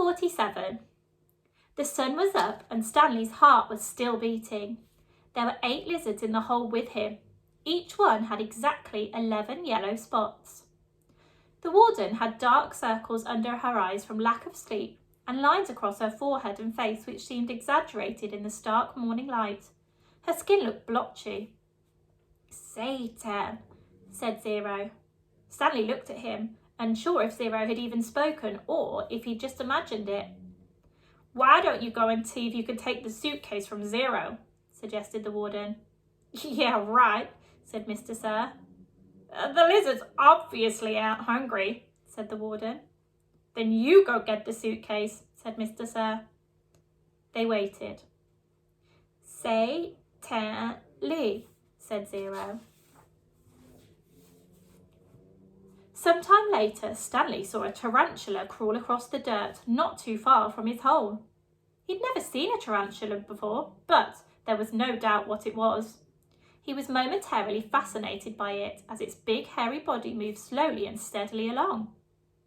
47. The sun was up and Stanley's heart was still beating. There were 8 lizards in the hole with him. Each one had exactly 11 yellow spots. The warden had dark circles under her eyes from lack of sleep and lines across her forehead and face which seemed exaggerated in the stark morning light. Her skin looked blotchy. "Satan," said Zero. Stanley looked at him, unsure if Zero had even spoken or if he'd just imagined it. "Why don't you go and see if you can take the suitcase from Zero?" suggested the warden. "Yeah, right," said Mr. Sir. "The lizards obviously aren't hungry," said the warden. "Then you go get the suitcase," said Mr. Sir. They waited. "Say-tan-lee," said Zero. Sometime later, Stanley saw a tarantula crawl across the dirt not too far from his hole. He'd never seen a tarantula before, but there was no doubt what it was. He was momentarily fascinated by it as its big hairy body moved slowly and steadily along.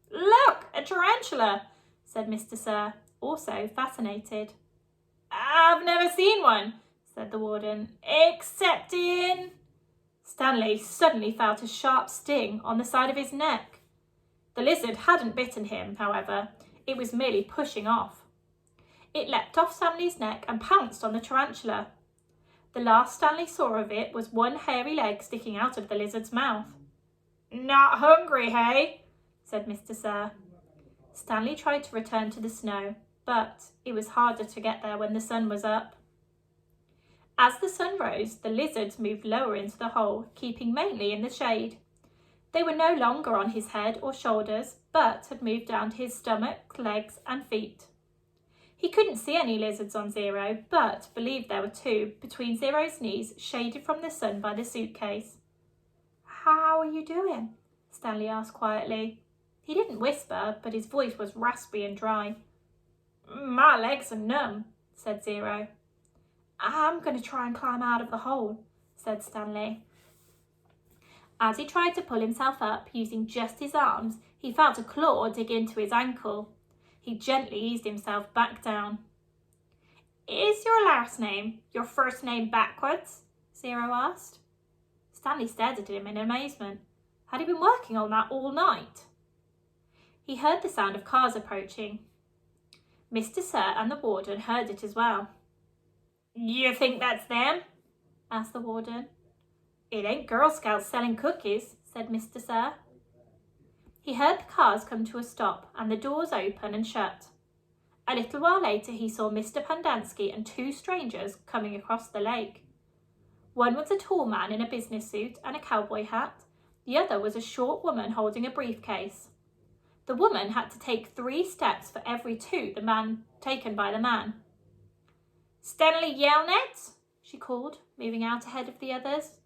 "Look, a tarantula," said Mr. Sir, also fascinated. "I've never seen one," said the warden, "except in—" Stanley suddenly felt a sharp sting on the side of his neck. The lizard hadn't bitten him, however. It was merely pushing off. It leapt off Stanley's neck and pounced on the tarantula. The last Stanley saw of it was one hairy leg sticking out of the lizard's mouth. "Not hungry, hey?" said Mr. Sir. Stanley tried to return to the snow, but it was harder to get there when the sun was up. As the sun rose, the lizards moved lower into the hole, keeping mainly in the shade. They were no longer on his head or shoulders, but had moved down to his stomach, legs and feet. He couldn't see any lizards on Zero, but believed there were 2 between Zero's knees, shaded from the sun by the suitcase. "How are you doing?" Stanley asked quietly. He didn't whisper, but his voice was raspy and dry. "My legs are numb," said Zero. "I'm going to try and climb out of the hole," said Stanley. As he tried to pull himself up, using just his arms, he felt a claw dig into his ankle. He gently eased himself back down. "Is your last name your first name backwards?" Zero asked. Stanley stared at him in amazement. Had he been working on that all night? He heard the sound of cars approaching. Mr. Sir and the warden heard it as well. "You think that's them?" asked the warden. "It ain't Girl Scouts selling cookies," said Mr. Sir. He heard the cars come to a stop and the doors open and shut. A little while later he saw Mr. Pandansky and 2 strangers coming across the lake. One was a tall man in a business suit and a cowboy hat. The other was a short woman holding a briefcase. The woman had to take 3 steps for every 2 taken by the man. "Stanley Yelnats," she called, moving out ahead of the others.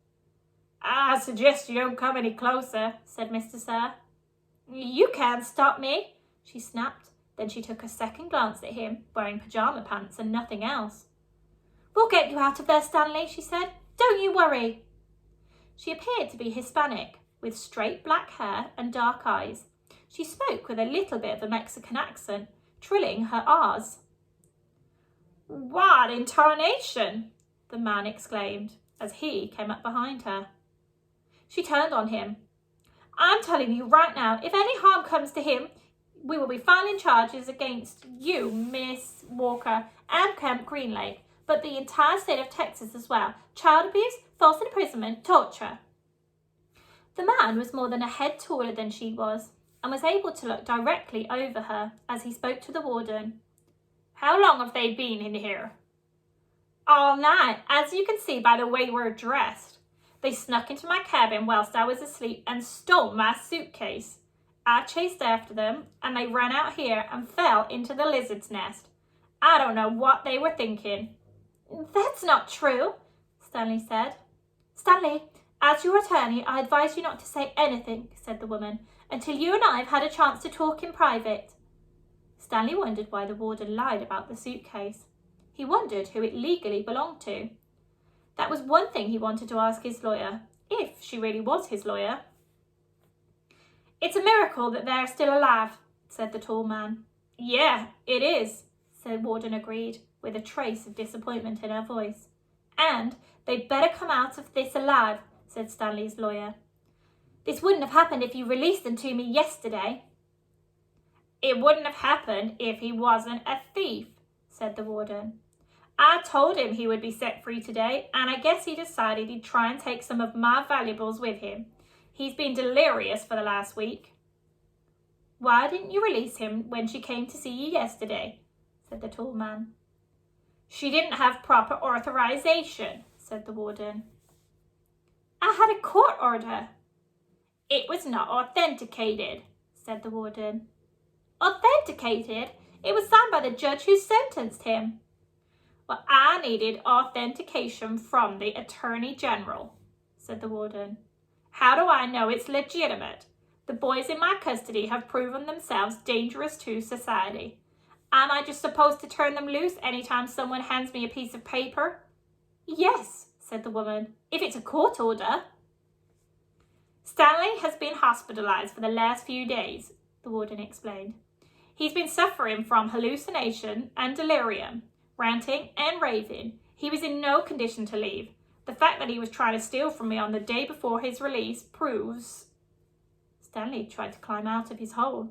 "I suggest you don't come any closer," said Mr. Sir. "You can't stop me," she snapped. Then she took a second glance at him, wearing pyjama pants and nothing else. "We'll get you out of there, Stanley," she said. "Don't you worry." She appeared to be Hispanic, with straight black hair and dark eyes. She spoke with a little bit of a Mexican accent, trilling her R's. "What in tarnation?" the man exclaimed, as he came up behind her. She turned on him. "I'm telling you right now, if any harm comes to him, we will be filing charges against you, Miss Walker, and Camp Green Lake, but the entire state of Texas as well. Child abuse, false imprisonment, torture." The man was more than a head taller than she was, and was able to look directly over her as he spoke to the warden. "How long have they been in here?" "All night, as you can see by the way we're dressed. They snuck into my cabin whilst I was asleep and stole my suitcase. I chased after them and they ran out here and fell into the lizard's nest. I don't know what they were thinking." "That's not true," Stanley said. "Stanley, as your attorney, I advise you not to say anything," said the woman, "until you and I have had a chance to talk in private." Stanley wondered why the warden lied about the suitcase. He wondered who it legally belonged to. That was one thing he wanted to ask his lawyer, if she really was his lawyer. "It's a miracle that they're still alive," said the tall man. Yeah, it is, said Warden agreed, with a trace of disappointment in her voice. And they'd better come out of this alive, said Stanley's lawyer. This wouldn't have happened if you released them to me yesterday. It wouldn't have happened if he wasn't a thief, said the warden. I told him he would be set free today, and I guess he decided he'd try and take some of my valuables with him. He's been delirious for the last week. Why didn't you release him when she came to see you yesterday? Said the tall man. She didn't have proper authorization, said the warden. I had a court order. It was not authenticated, said the warden. Authenticated? It was signed by the judge who sentenced him. Well, I needed authentication from the Attorney General, said the warden. How do I know it's legitimate? The boys in my custody have proven themselves dangerous to society. Am I just supposed to turn them loose anytime someone hands me a piece of paper? Yes, said the woman, if it's a court order. Stanley has been hospitalized for the last few days, the warden explained. He's been suffering from hallucination and delirium, ranting and raving. He was in no condition to leave. The fact that he was trying to steal from me on the day before his release proves... Stanley tried to climb out of his hole,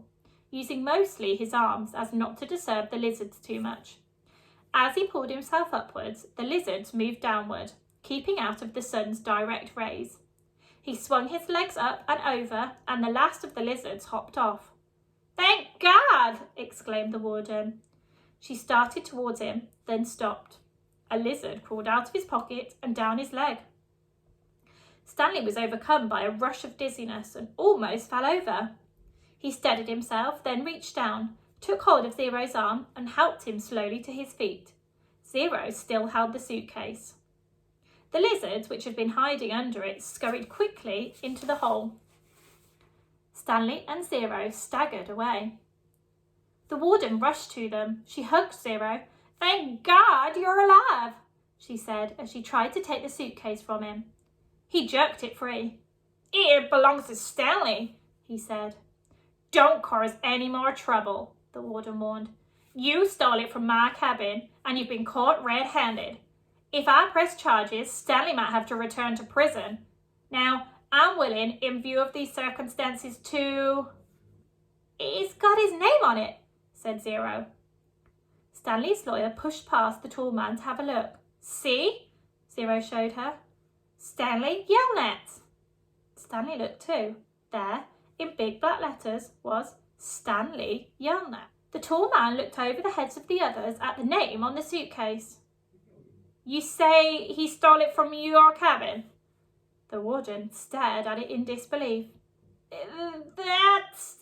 using mostly his arms as not to disturb the lizards too much. As he pulled himself upwards, the lizards moved downward, keeping out of the sun's direct rays. He swung his legs up and over, and the last of the lizards hopped off. Thank God! Exclaimed the warden. She started towards him, then stopped. A lizard crawled out of his pocket and down his leg. Stanley was overcome by a rush of dizziness and almost fell over. He steadied himself, then reached down, took hold of Zero's arm and helped him slowly to his feet. Zero still held the suitcase. The lizards, which had been hiding under it, scurried quickly into the hole. Stanley and Zero staggered away. The warden rushed to them. She hugged Zero. Thank God you're alive, she said as she tried to take the suitcase from him. He jerked it free. It belongs to Stanley, he said. Don't cause any more trouble, the warden warned. You stole it from my cabin and you've been caught red-handed. If I press charges, Stanley might have to return to prison. Now, I'm willing, in view of these circumstances, to... It's got his name on it, said Zero. Stanley's lawyer pushed past the tall man to have a look. See? Zero showed her. Stanley Yelnats. Stanley looked too. There, in big black letters, was Stanley Yelnats. The tall man looked over the heads of the others at the name on the suitcase. You say he stole it from your cabin? The warden stared at it in disbelief. It's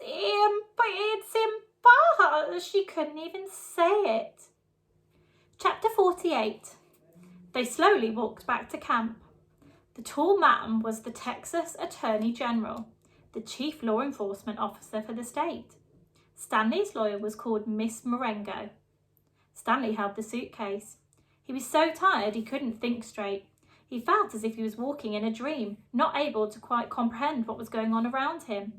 impossible. She couldn't even say it. Chapter 48. They slowly walked back to camp. The tall man was the Texas Attorney General, the chief law enforcement officer for the state. Stanley's lawyer was called Miss Marengo. Stanley held the suitcase. He was so tired he couldn't think straight. He felt as if he was walking in a dream, not able to quite comprehend what was going on around him.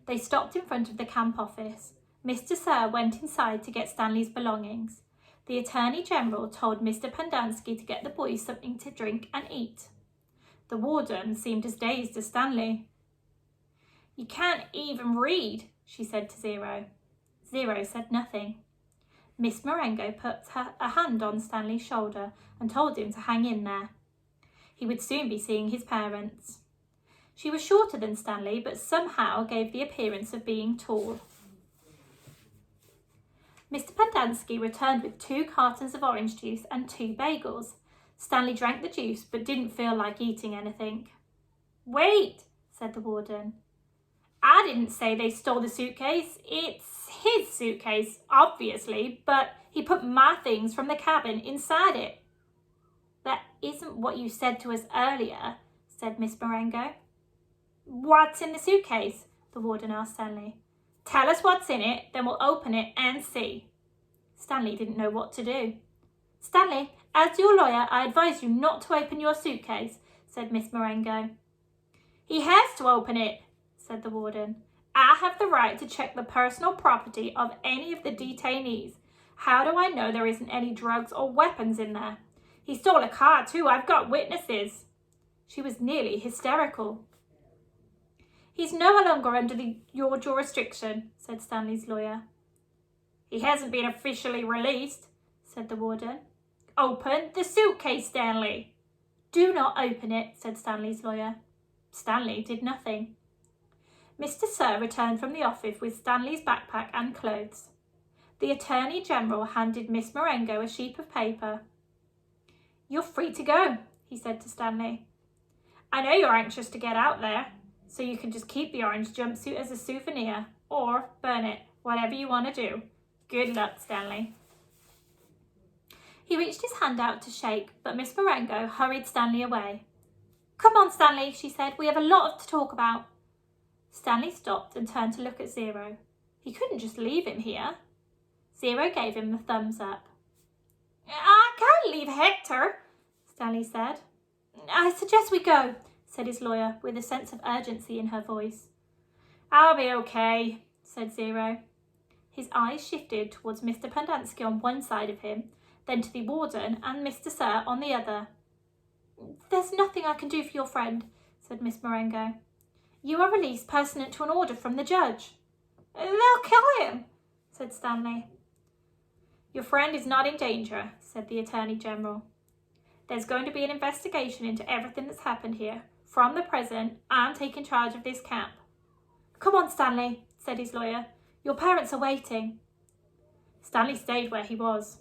They stopped in front of the camp office. Mr. Sir went inside to get Stanley's belongings. The Attorney General told Mr. Pendanski to get the boys something to drink and eat. The warden seemed as dazed as Stanley. You can't even read, she said to Zero. Zero said nothing. Miss Marengo put a hand on Stanley's shoulder and told him to hang in there. He would soon be seeing his parents. She was shorter than Stanley, but somehow gave the appearance of being tall. Mr. Pendanski returned with 2 cartons of orange juice and 2 bagels. Stanley drank the juice, but didn't feel like eating anything. Wait, said the warden. I didn't say they stole the suitcase. It's his suitcase, obviously, but he put my things from the cabin inside it. That isn't what you said to us earlier, said Miss Marengo. What's in the suitcase? The warden asked Stanley. Tell us what's in it, then we'll open it and see. Stanley didn't know what to do. Stanley, as your lawyer, I advise you not to open your suitcase, said Miss Marengo. He has to open it, said the warden. I have the right to check the personal property of any of the detainees. How do I know there isn't any drugs or weapons in there? He stole a car too. I've got witnesses. She was nearly hysterical. He's no longer under your jurisdiction, said Stanley's lawyer. He hasn't been officially released, said the warden. Open the suitcase, Stanley. Do not open it, said Stanley's lawyer. Stanley did nothing. Mr. Sir returned from the office with Stanley's backpack and clothes. The Attorney General handed Miss Marengo a sheet of paper. You're free to go, he said to Stanley. I know you're anxious to get out there, so you can just keep the orange jumpsuit as a souvenir, or burn it, whatever you want to do. Good luck, Stanley. He reached his hand out to shake, but Miss Marengo hurried Stanley away. Come on, Stanley, she said. We have a lot to talk about. Stanley stopped and turned to look at Zero. He couldn't just leave him here. Zero gave him the thumbs up. I can't leave Hector, Stanley said. I suggest we go, said his lawyer, with a sense of urgency in her voice. I'll be okay, said Zero. His eyes shifted towards Mr. Pendanski on one side of him, then to the warden and Mr. Sir on the other. There's nothing I can do for your friend, said Miss Marengo. You are released pursuant to an order from the judge. They'll kill him, said Stanley. Your friend is not in danger, said the Attorney General. There's going to be an investigation into everything that's happened here. From the present, I'm taking charge of this camp. Come on, Stanley, said his lawyer. Your parents are waiting. Stanley stayed where he was.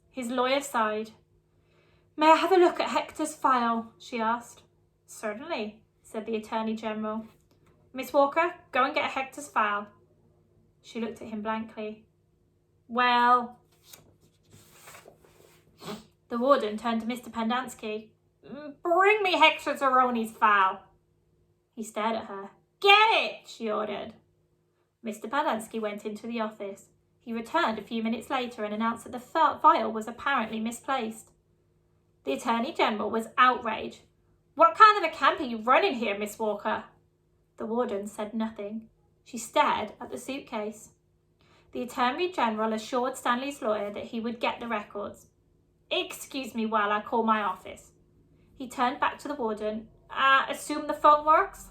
His lawyer sighed. May I have a look at Hector's file? She asked. Certainly, said the Attorney General. Miss Walker, go and get Hector's file. She looked at him blankly. Well... The warden turned to Mr. Pendanski. Bring me Hector Zeroni's file. He stared at her. Get it, she ordered. Mr. Pendanski went into the office. He returned a few minutes later and announced that the file was apparently misplaced. The Attorney General was outraged. What kind of a camp are you running here, Miss Walker? The warden said nothing. She stared at the suitcase. The Attorney General assured Stanley's lawyer that he would get the records. Excuse me while I call my office. He turned back to the warden. Assume the phone works?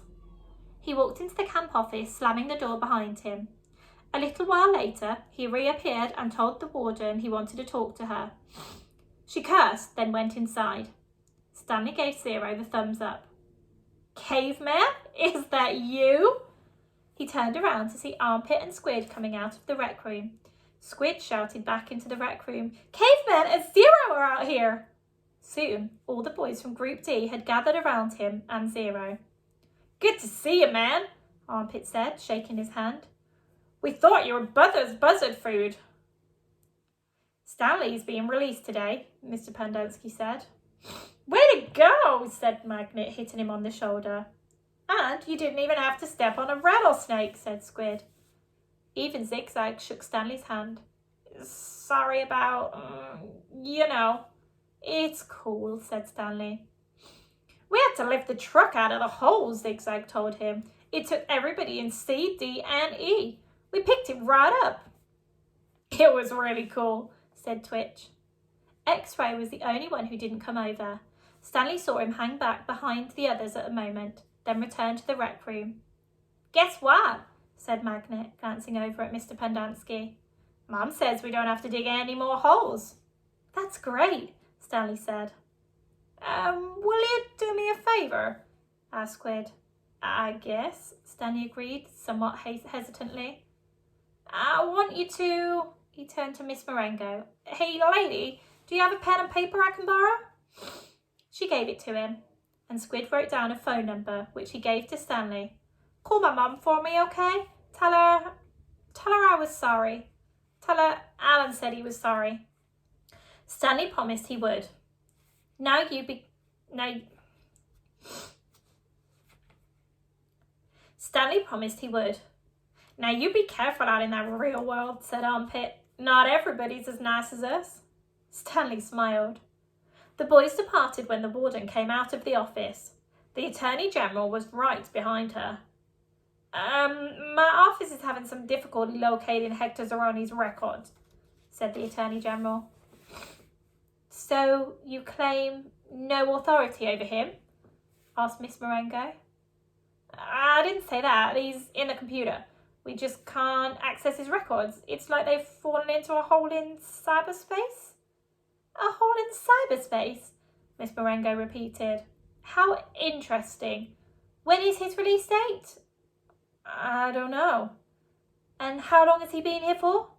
He walked into the camp office, slamming the door behind him. A little while later, he reappeared and told the warden he wanted to talk to her. She cursed, then went inside. Stanley gave Zero the thumbs up. Caveman, is that you? He turned around to see Armpit and Squid coming out of the rec room. Squid shouted back into the rec room, Caveman and Zero are out here! Soon, all the boys from Group D had gathered around him and Zero. Good to see you, man, Armpit said, shaking his hand. We thought you were buzzard food. Stanley's being released today, Mr. Pendanski said. Way to go, said Magnet, hitting him on the shoulder. And you didn't even have to step on a rattlesnake, said Squid. Even Zigzag shook Stanley's hand. Sorry about, It's cool, said Stanley. We had to lift the truck out of the hole, Zigzag told him. It took everybody in C, D, and E. We picked it right up. It was really cool, said Twitch. X-Ray was the only one who didn't come over. Stanley saw him hang back behind the others at a moment, then returned to the rec room. Guess what? Said Magnet, glancing over at Mr. Pendanski. Mum says we don't have to dig any more holes. That's great, Stanley said. Will you do me a favour? Asked Squid. I guess, Stanley agreed, somewhat hesitantly. I want you to... He turned to Miss Marengo. Hey, lady, do you have a pen and paper I can borrow? She gave it to him, and Squid wrote down a phone number, which he gave to Stanley. Call my mum for me, okay? Tell her I was sorry. Tell her Alan said he was sorry. Stanley promised he would. Stanley promised he would. Now you be careful out in that real world, said Armpit. Not everybody's as nice as us. Stanley smiled. The boys departed when the warden came out of the office. The Attorney General was right behind her. My office is having some difficulty locating Hector Zeroni's records, said the Attorney General. So you claim no authority over him? Asked Miss Marengo. I didn't say that. He's in the computer. We just can't access his records. It's like they've fallen into a hole in cyberspace. A hole in cyberspace? Miss Marengo repeated. How interesting. When is his release date? I don't know. And how long has he been here for?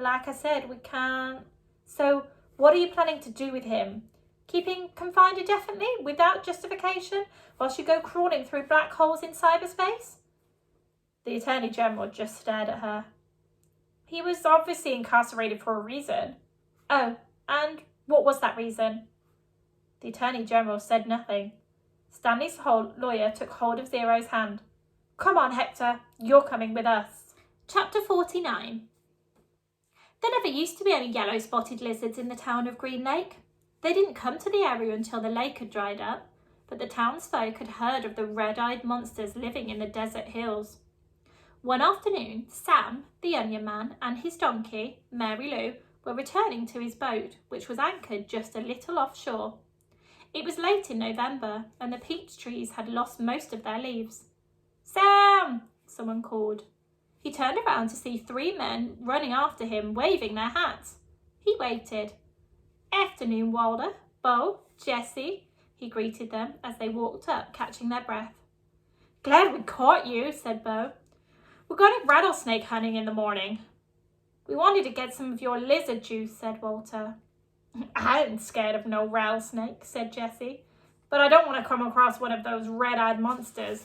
Like I said, we can't. So what are you planning to do with him? Keep him confined indefinitely without justification whilst you go crawling through black holes in cyberspace? The Attorney General just stared at her. He was obviously incarcerated for a reason. Oh, and what was that reason? The Attorney General said nothing. Stanley's lawyer took hold of Zero's hand. Come on, Hector, you're coming with us. Chapter 49. There never used to be any yellow-spotted lizards in the town of Green Lake. They didn't come to the area until the lake had dried up, but the townsfolk had heard of the red-eyed monsters living in the desert hills. One afternoon, Sam, the Onion Man, and his donkey, Mary Lou, were returning to his boat, which was anchored just a little offshore. It was late in November, and the peach trees had lost most of their leaves. Sam! Someone called. He turned around to see 3 men running after him, waving their hats. He waited. Afternoon, Walter, Bo, Jessie, he greeted them as they walked up, catching their breath. Glad we caught you, said Bo. We're going rattlesnake hunting in the morning. We wanted to get some of your lizard juice, said Walter. I ain't scared of no rattlesnake, said Jessie, but I don't want to come across one of those red-eyed monsters.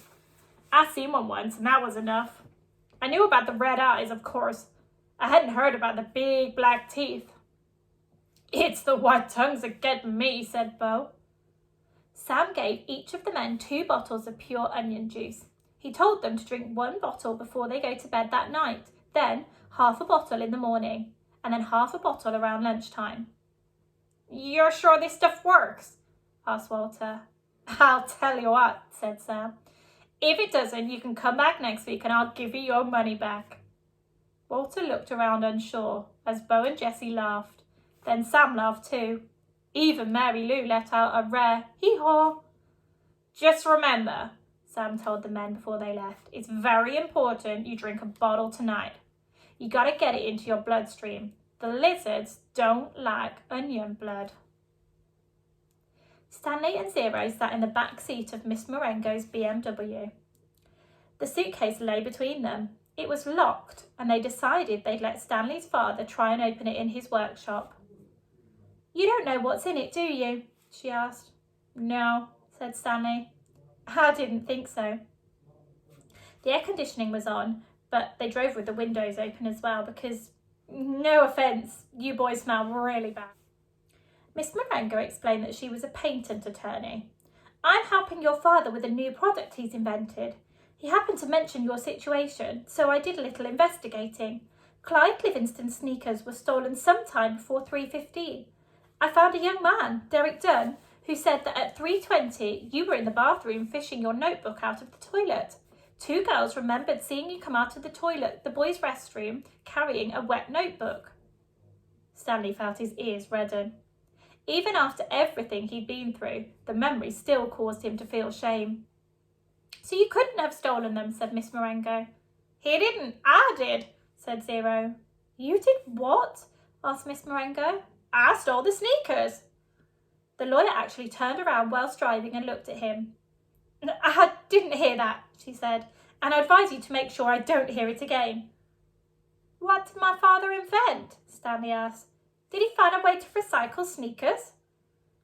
I seen one once, and that was enough. I knew about the red eyes, of course. I hadn't heard about the big black teeth. It's the white tongues that get me, said Bo. Sam gave each of the men 2 bottles of pure onion juice. He told them to drink 1 bottle before they go to bed that night, then half a bottle in the morning, and then half a bottle around lunchtime. You're sure this stuff works? Asked Walter. I'll tell you what, said Sam. If it doesn't, you can come back next week and I'll give you your money back. Walter looked around unsure as Bo and Jessie laughed. Then Sam laughed too. Even Mary Lou let out a rare hee-haw. Just remember, Sam told the men before they left, it's very important you drink a bottle tonight. You gotta get it into your bloodstream. The lizards don't like onion blood. Stanley and Zero sat in the back seat of Miss Marengo's BMW. The suitcase lay between them. It was locked, and they decided they'd let Stanley's father try and open it in his workshop. You don't know what's in it, do you? She asked. No, said Stanley. I didn't think so. The air conditioning was on, but they drove with the windows open as well because, no offence, you boys smell really bad. Miss Marengo explained that she was a patent attorney. I'm helping your father with a new product he's invented. He happened to mention your situation, so I did a little investigating. Clyde Livingston's sneakers were stolen sometime before 3:15. I found a young man, Derek Dunn, who said that at 3:20 you were in the bathroom fishing your notebook out of the toilet. 2 girls remembered seeing you come out of the boys' restroom, carrying a wet notebook. Stanley felt his ears redden. Even after everything he'd been through, the memory still caused him to feel shame. So you couldn't have stolen them, said Miss Marengo. He didn't, I did, said Zero. You did what? Asked Miss Marengo. I stole the sneakers. The lawyer actually turned around whilst driving and looked at him. I didn't hear that, she said, and I advise you to make sure I don't hear it again. What did my father invent? Stanley asked. Did he find a way to recycle sneakers?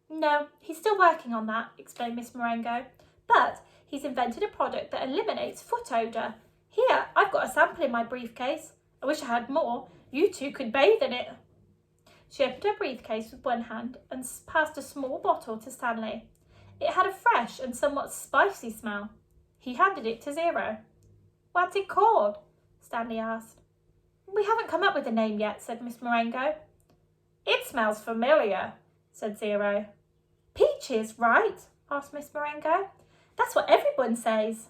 No, he's still working on that, explained Miss Marengo. But he's invented a product that eliminates foot odour. Here, I've got a sample in my briefcase. I wish I had more. You 2 could bathe in it. She opened her briefcase with one hand and passed a small bottle to Stanley. It had a fresh and somewhat spicy smell. He handed it to Zero. What's it called? Stanley asked. We haven't come up with a name yet, said Miss Marengo. It smells familiar, said Zero. Peaches, right? Asked Miss Marengo. That's what everyone says.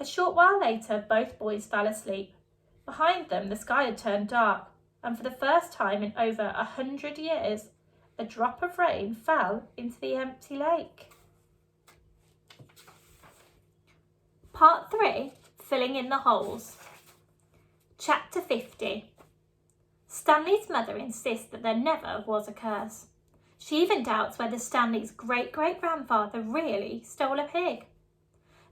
A short while later, both boys fell asleep. Behind them, the sky had turned dark, and for the first time in over 100 years, a drop of rain fell into the empty lake. Part 3, Filling in the Holes. Chapter 50. Stanley's mother insists that there never was a curse. She even doubts whether Stanley's great-great-grandfather really stole a pig.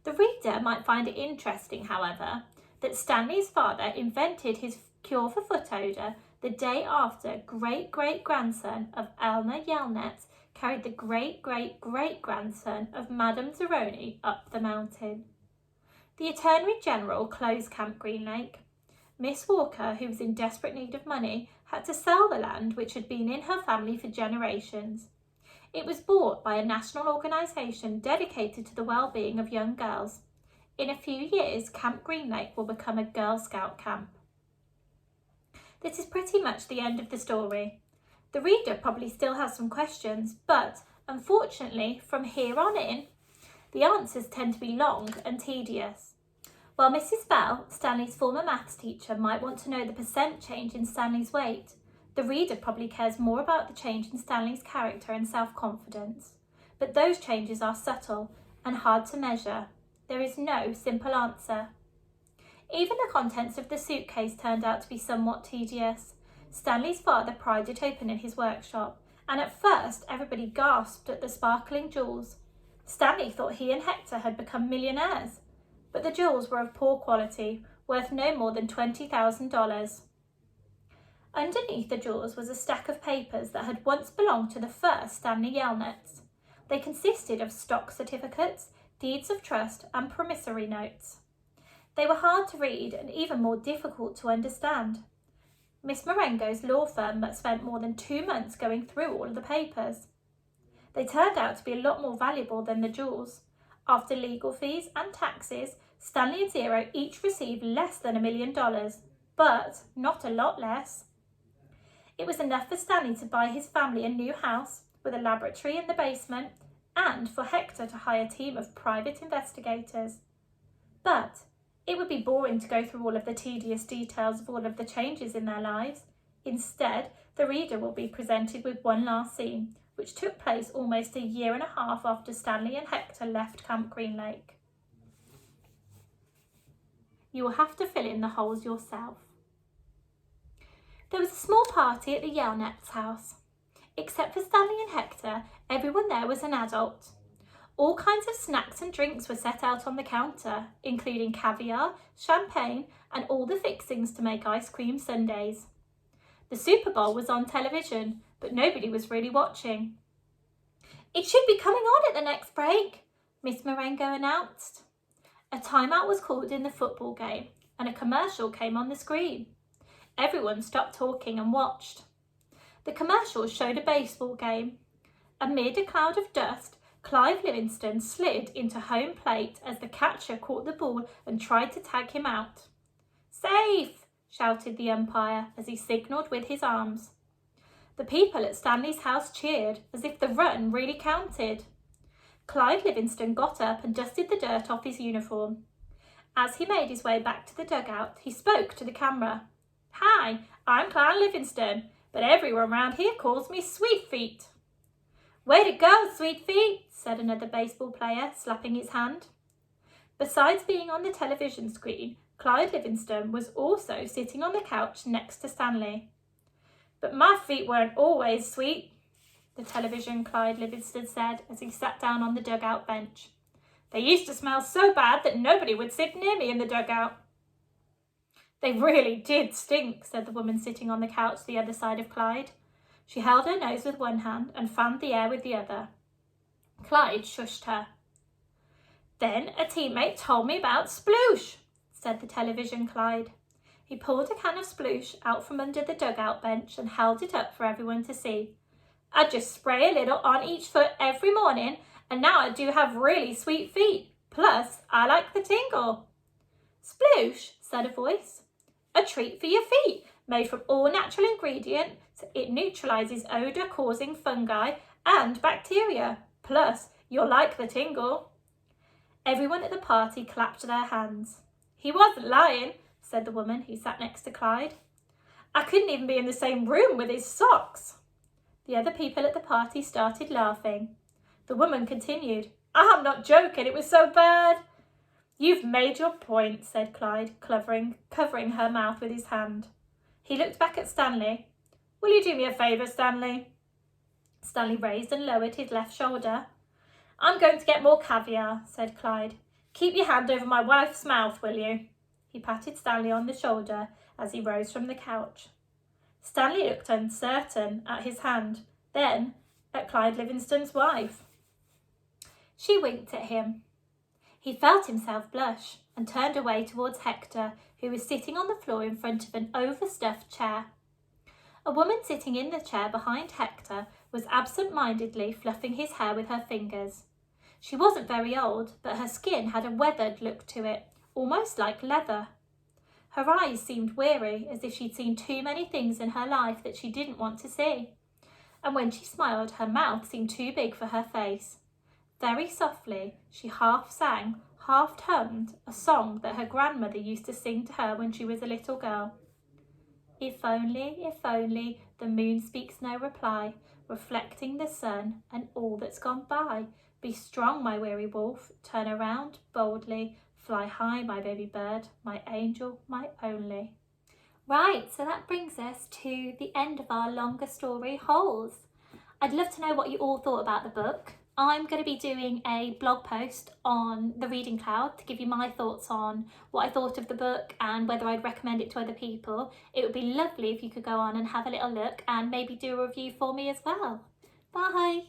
The reader might find it interesting, however, that Stanley's father invented his cure for foot odour the day after great-great-grandson of Elmer Yelnats carried the great-great-great-grandson of Madame Zeroni up the mountain. The Attorney General closed Camp Green Lake. Miss Walker, who was in desperate need of money, had to sell the land which had been in her family for generations. It was bought by a national organisation dedicated to the well-being of young girls. In a few years, Camp Green Lake will become a Girl Scout camp. This is pretty much the end of the story. The reader probably still has some questions, but unfortunately, from here on in, the answers tend to be long and tedious. While Mrs. Bell, Stanley's former maths teacher, might want to know the percent change in Stanley's weight, the reader probably cares more about the change in Stanley's character and self-confidence. But those changes are subtle and hard to measure. There is no simple answer. Even the contents of the suitcase turned out to be somewhat tedious. Stanley's father pried it open in his workshop, and at first everybody gasped at the sparkling jewels. Stanley thought he and Hector had become millionaires, but the jewels were of poor quality, worth no more than $20,000. Underneath the jewels was a stack of papers that had once belonged to the first Stanley Yelnats. They consisted of stock certificates, deeds of trust, and promissory notes. They were hard to read and even more difficult to understand. Miss Marengo's law firm spent more than 2 months going through all of the papers. They turned out to be a lot more valuable than the jewels. After legal fees and taxes, Stanley and Zero each received less than $1 million, but not a lot less. It was enough for Stanley to buy his family a new house with a laboratory in the basement and for Hector to hire a team of private investigators. But it would be boring to go through all of the tedious details of all of the changes in their lives. Instead, the reader will be presented with one last scene, which took place almost a year and a half after Stanley and Hector left Camp Green Lake. You will have to fill in the holes yourself. There was a small party at the Yelnats' house. Except for Stanley and Hector, everyone there was an adult. All kinds of snacks and drinks were set out on the counter, including caviar, champagne, and all the fixings to make ice cream sundaes. The Super Bowl was on television, but nobody was really watching. "It should be coming on at the next break," Miss Marengo announced. A timeout was called in the football game, and a commercial came on the screen. Everyone stopped talking and watched. The commercial showed a baseball game. Amid a cloud of dust, Clive Livingston slid into home plate as the catcher caught the ball and tried to tag him out. "Safe!" shouted the umpire as he signalled with his arms. The people at Stanley's house cheered as if the run really counted. Clive Livingston got up and dusted the dirt off his uniform. As he made his way back to the dugout, he spoke to the camera. "Hi, I'm Clive Livingston, but everyone around here calls me Sweet Feet." "Way to go, Sweet Feet," said another baseball player, slapping his hand. Besides being on the television screen, Clive Livingston was also sitting on the couch next to Stanley. "But my feet weren't always sweet," the television Clive Livingston said as he sat down on the dugout bench. "They used to smell so bad that nobody would sit near me in the dugout." "They really did stink," said the woman sitting on the couch the other side of Clyde. She held her nose with one hand and fanned the air with the other. Clyde shushed her. "Then a teammate told me about sploosh," said the television Clyde. He pulled a can of sploosh out from under the dugout bench and held it up for everyone to see. "I just spray a little on each foot every morning, and now I do have really sweet feet. Plus, I like the tingle." "Sploosh," said a voice. "A treat for your feet, made from all natural ingredients. It neutralizes odor-causing fungi and bacteria. Plus, you'll like the tingle." Everyone at the party clapped their hands. "He wasn't lying," said the woman who sat next to Clyde. "I couldn't even be in the same room with his socks." The other people at the party started laughing. The woman continued, "I'm not joking, it was so bad." "You've made your point," said Clyde, covering her mouth with his hand. He looked back at Stanley. "Will you do me a favour, Stanley?" Stanley raised and lowered his left shoulder. "I'm going to get more caviar," said Clyde. "Keep your hand over my wife's mouth, will you?" He patted Stanley on the shoulder as he rose from the couch. Stanley looked uncertain at his hand, then at Clyde Livingston's wife. She winked at him. He felt himself blush and turned away towards Hector, who was sitting on the floor in front of an overstuffed chair. A woman sitting in the chair behind Hector was absent-mindedly fluffing his hair with her fingers. She wasn't very old, but her skin had a weathered look to it, almost like leather. Her eyes seemed weary, as if she'd seen too many things in her life that she didn't want to see. And when she smiled, her mouth seemed too big for her face. Very softly, she half sang, half hummed a song that her grandmother used to sing to her when she was a little girl. If only, the moon speaks no reply, reflecting the sun and all that's gone by. Be strong, my weary wolf, turn around boldly, fly high, my baby bird, my angel, my only. Right, so that brings us to the end of our longer story, Holes. I'd love to know what you all thought about the book. I'm going to be doing a blog post on the Reading Cloud to give you my thoughts on what I thought of the book and whether I'd recommend it to other people. It would be lovely if you could go on and have a little look and maybe do a review for me as well. Bye!